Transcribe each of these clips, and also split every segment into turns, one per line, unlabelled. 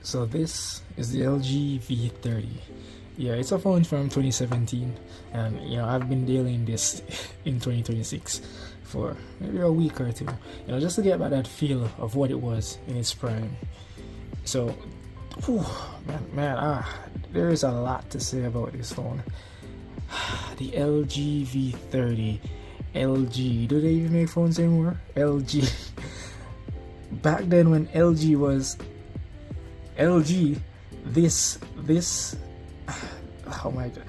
So this is the LG V30. Yeah, it's a phone from 2017, and I've been dealing this in 2026 for maybe a week or two. Just to get back that feel of what it was in its prime. So, whew, there is a lot to say about this phone. The LG V30. LG. Do they even make phones anymore? LG. Back then when LG was LG, this oh my god,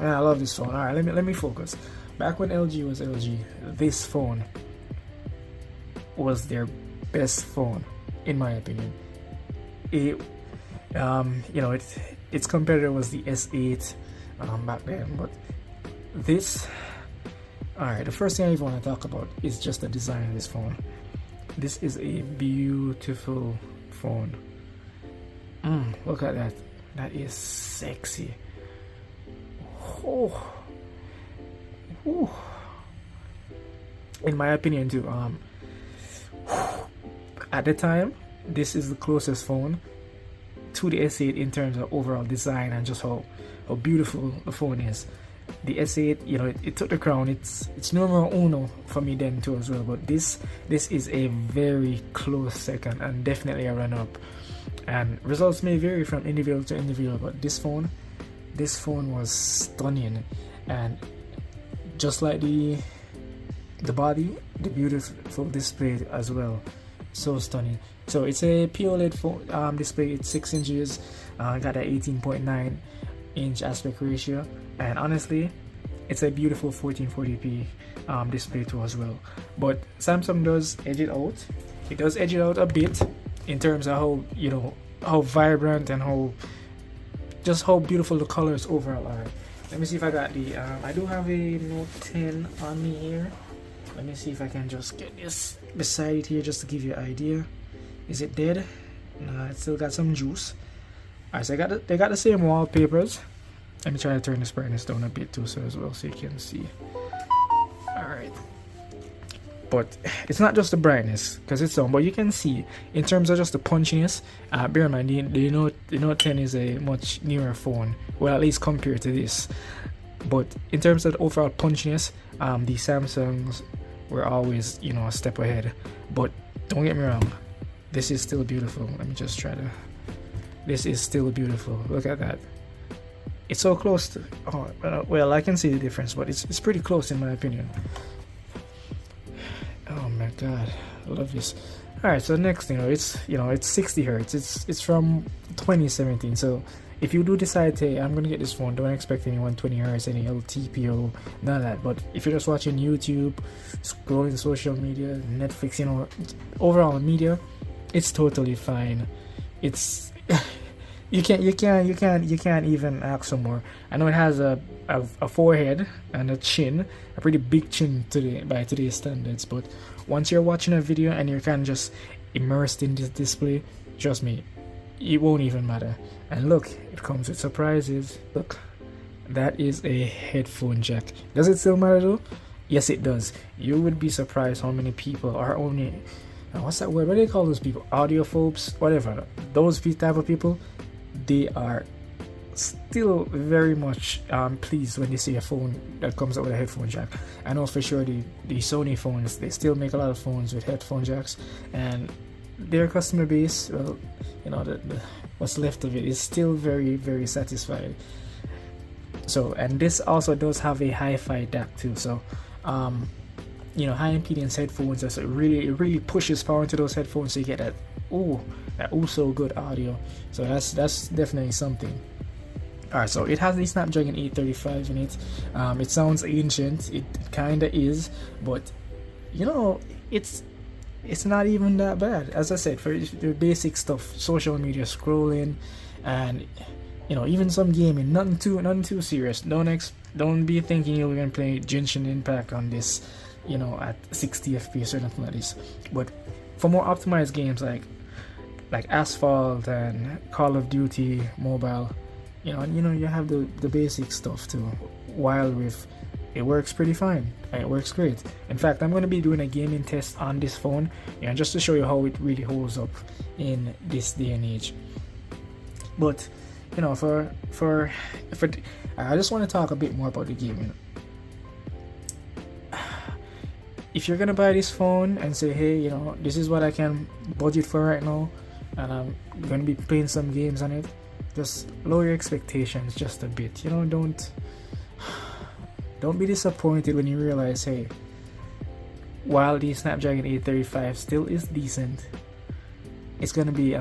man, I love this phone. All right, let me focus. Back when LG was LG, this phone was their best phone, in my opinion. Its competitor was the S8 back then, but this. All right, the first thing I even want to talk about is just the design of this phone. This is a beautiful phone. Look at that. That is sexy. Oh. Ooh. In my opinion too, at the time, this is the closest phone to the S8 in terms of overall design and just how beautiful the phone is. The S8, it took the crown. It's numero uno for me then too as well. But this is a very close second and definitely a run up. And results may vary from individual to individual, but this phone was stunning. And just like the body, the beautiful display as well, so stunning. So it's a POLED phone display. It's 6 inches. Got an 18.9 inch aspect ratio, and honestly it's a beautiful 1440p display too as well. But Samsung does edge it out. It does edge it out a bit in terms of how vibrant and how beautiful the colors overall are. Let me see if I got the I do have a Note 10 on me here. Let me see if I can just get this beside it here just to give you an idea. Is it dead? No, it still got some juice. Alright, so they got the same wallpapers. Let me try to turn this brightness down a bit too, so you can see. Alright, but it's not just the brightness because it's on, but you can see in terms of just the punchiness. Bear in mind, the Note 10 is a much newer phone, well, at least compared to this. But in terms of the overall punchiness, the Samsungs were always a step ahead. But don't get me wrong, this is still beautiful. Let me just try to. This is still beautiful. Look at that. It's so close to. Well, I can see the difference, but it's pretty close in my opinion. Oh my god, I love this. All right, so next thing, it's 60 hertz. It's from 2017. So if you do decide, hey, I'm gonna get this phone, don't expect any 120 hertz, any LTPO, none of that. But if you're just watching YouTube, scrolling social media, Netflix, overall media, it's totally fine. It's you can't even ask for more. I know it has a forehead and a chin, a pretty big chin by today's standards, but once you're watching a video and you're kind of just immersed in this display, trust me, it won't even matter. And look, it comes with surprises. Look, that is a headphone jack. Does it still matter though? Yes, it does. You would be surprised how many people are only what's that word? What do they call those people? Audiophobes, whatever. Those type of people, they are still very much pleased when they see a phone that comes out with a headphone jack. I know for sure the Sony phones, they still make a lot of phones with headphone jacks, and their customer base, well, what's left of it is still very, very satisfied. So, and this also does have a hi-fi DAC too. So, high impedance headphones, so it really pushes power into those headphones, so you get that so good audio. So that's definitely something. Alright, so it has the Snapdragon 835 in it. It sounds ancient, it kinda is, but it's not even that bad. As I said, for the basic stuff, social media scrolling, and even some gaming, nothing too serious. Don't be thinking you're gonna play Genshin Impact on this at 60 FPS or nothing like this. But for more optimized games like Asphalt and Call of Duty Mobile, you have the basic stuff too, while with it works pretty fine. It works great. In fact, I'm going to be doing a gaming test on this phone, just to show you how it really holds up in this day and age. But for I just want to talk a bit more about the gaming. If you're gonna buy this phone and say, hey, this is what I can budget for right now, and I'm gonna be playing some games on it, just lower your expectations just a bit. Don't be disappointed when you realize, hey, while the Snapdragon 835 still is decent, it's going to be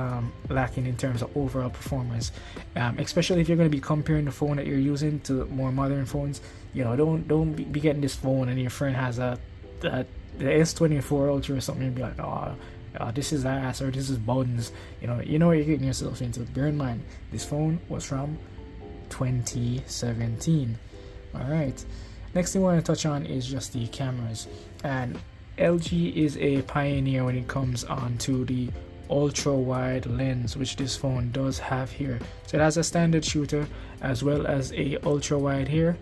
lacking in terms of overall performance, especially if you're going to be comparing the phone that you're using to more modern phones. Don't be getting this phone and your friend has the S24 Ultra or something and be like, oh, this is ass, or this is buttons. You know what you're getting yourself into. Bear in mind, this phone was from 2017. Alright, next thing I want to touch on is just the cameras. And LG is a pioneer when it comes on to the ultra wide lens, which this phone does have here. So it has a standard shooter as well as a ultra wide here.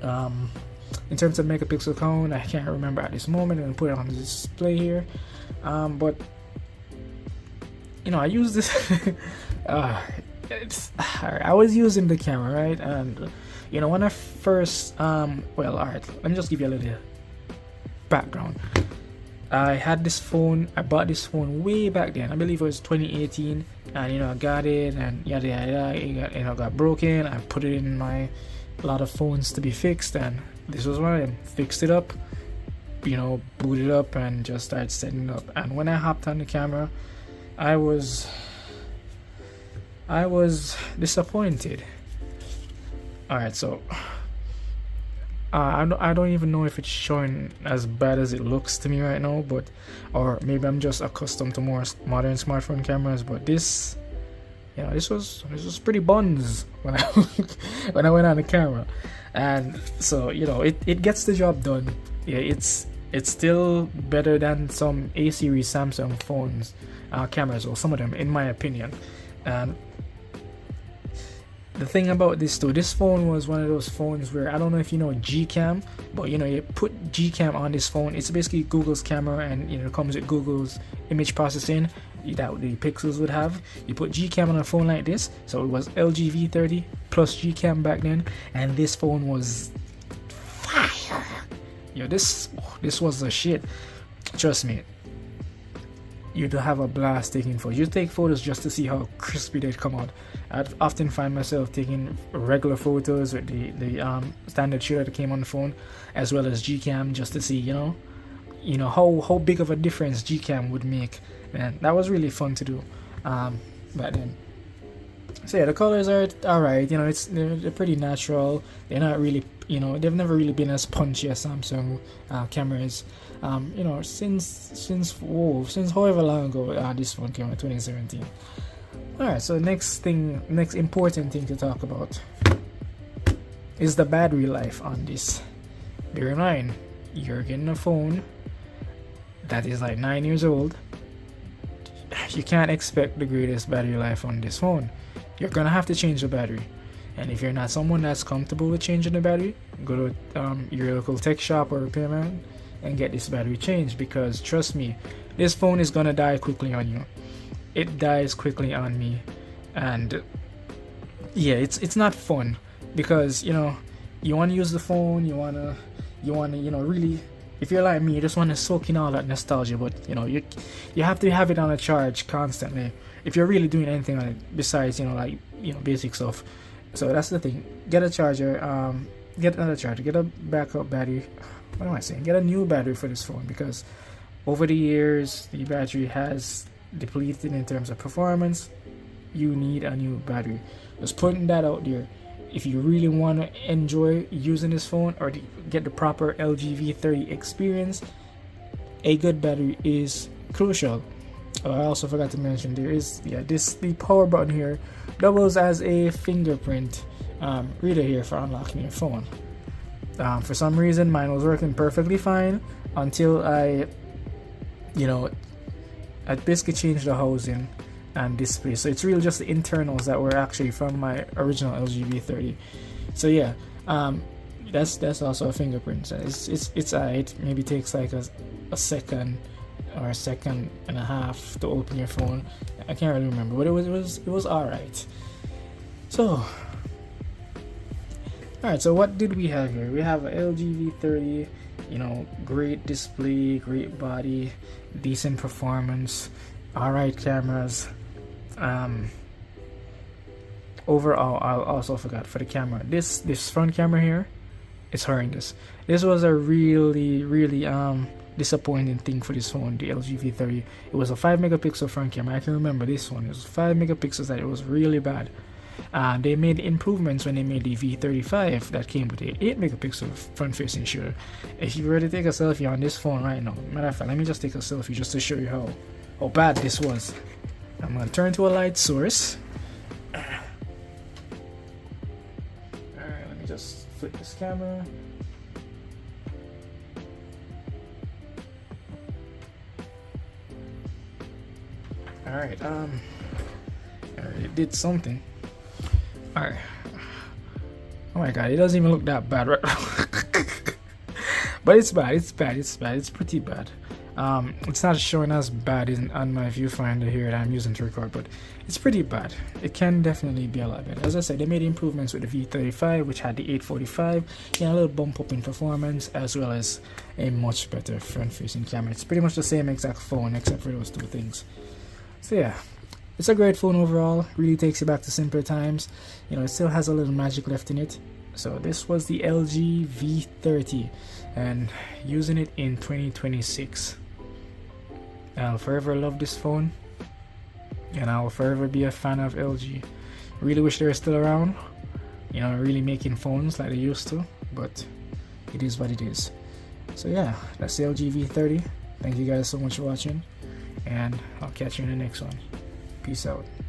In terms of megapixel count, I can't remember at this moment. I'm gonna put it on the display here, but I use this I was using the camera, right? And when I first alright, let me just give you a little background. I had this phone, I bought this phone way back then, I believe it was 2018, and I got it, and yada yada, it got broken. I put it in my lot of phones to be fixed, and this was one of them. Fixed it up, booted up, and just started setting it up. And when I hopped on the camera, I was disappointed. Alright, so I don't even know if it's showing as bad as it looks to me right now, or maybe I'm just accustomed to more modern smartphone cameras. But this was pretty buns when I when I went on the camera, and so it gets the job done. Yeah, it's still better than some A series Samsung phones cameras, or some of them, in my opinion. And the thing about this too, this phone was one of those phones where, I don't know if you know Gcam, but you put Gcam on this phone. It's basically Google's camera, and it comes with Google's image processing that the Pixels would have. You put Gcam on a phone like this, so it was LG V30 plus Gcam back then, and this phone was fire. This was the shit. Trust me, you'd have a blast taking photos. You take photos just to see how crispy they'd come out. I'd often find myself taking regular photos with the standard shooter that came on the phone, as well as Gcam, just to see how big of a difference Gcam would make. And that was really fun to do back then. So yeah, the colors are alright. They're pretty natural. They're not really, they've never really been as punchy as Samsung cameras. Since however long ago this phone came out, 2017. Alright, so next important thing to talk about is the battery life on this. Bear in mind, you're getting a phone that is like 9 years old. You can't expect the greatest battery life on this phone. You're gonna have to change the battery, and if you're not someone that's comfortable with changing the battery, go to your local tech shop or repairman and get this battery changed, because trust me, this phone is gonna die quickly on you. It dies quickly on me, and yeah, it's not fun, because you want to use the phone, you want to really, if you're like me, you just want to soak in all that nostalgia, but you have to have it on a charge constantly if you're really doing anything on it besides basic stuff. So that's the thing. Get a charger, get another charger, get a backup battery. What am I saying? Get a new battery for this phone, because over the years the battery has depleted in terms of performance. You need a new battery. Just putting that out there. If you really want to enjoy using this phone, or to get the proper LG V30 experience, a good battery is crucial. I also forgot to mention, there is the power button here doubles as a fingerprint reader here for unlocking your phone. For some reason mine was working perfectly fine until I basically changed the housing and display, so it's really just the internals that were actually from my original LG V30. So yeah, that's also a fingerprint. So it's alright. Maybe takes like a second or a second and a half to open your phone. I can't really remember, but it was alright. So alright, so what did we have here? We have a LG V30, you know, great display, great body, decent performance, alright cameras. Overall, I also forgot for the camera. This front camera here, it's horrendous. This was a really disappointing thing for this phone, the LG V30. It was a 5 megapixel front camera. I can remember this one. It was 5 megapixels. That it was really bad. They made improvements when they made the V35 that came with a 8 megapixel front facing shooter. If you were to take a selfie on this phone right now, matter of fact, let me just take a selfie just to show you how bad this was. I'm gonna turn to a light source. Just flip this camera. Alright, it did something. Alright. Oh my god, it doesn't even look that bad, right? But it's bad, it's pretty bad. It's not showing as bad on my viewfinder here that I'm using to record, but it's pretty bad. It can definitely be a lot better. As I said, they made improvements with the V35, which had the 845, a little bump up in performance, as well as a much better front-facing camera. It's pretty much the same exact phone, except for those two things. So yeah, it's a great phone overall. Really takes you back to simpler times. You know, it still has a little magic left in it. So this was the LG V30, and using it in 2026. I'll forever love this phone, and I'll forever be a fan of LG. Really wish they were still around, you know, really making phones like they used to, but it is what it is. So yeah, that's the LG V30. Thank you guys so much for watching, and I'll catch you in the next one. Peace out.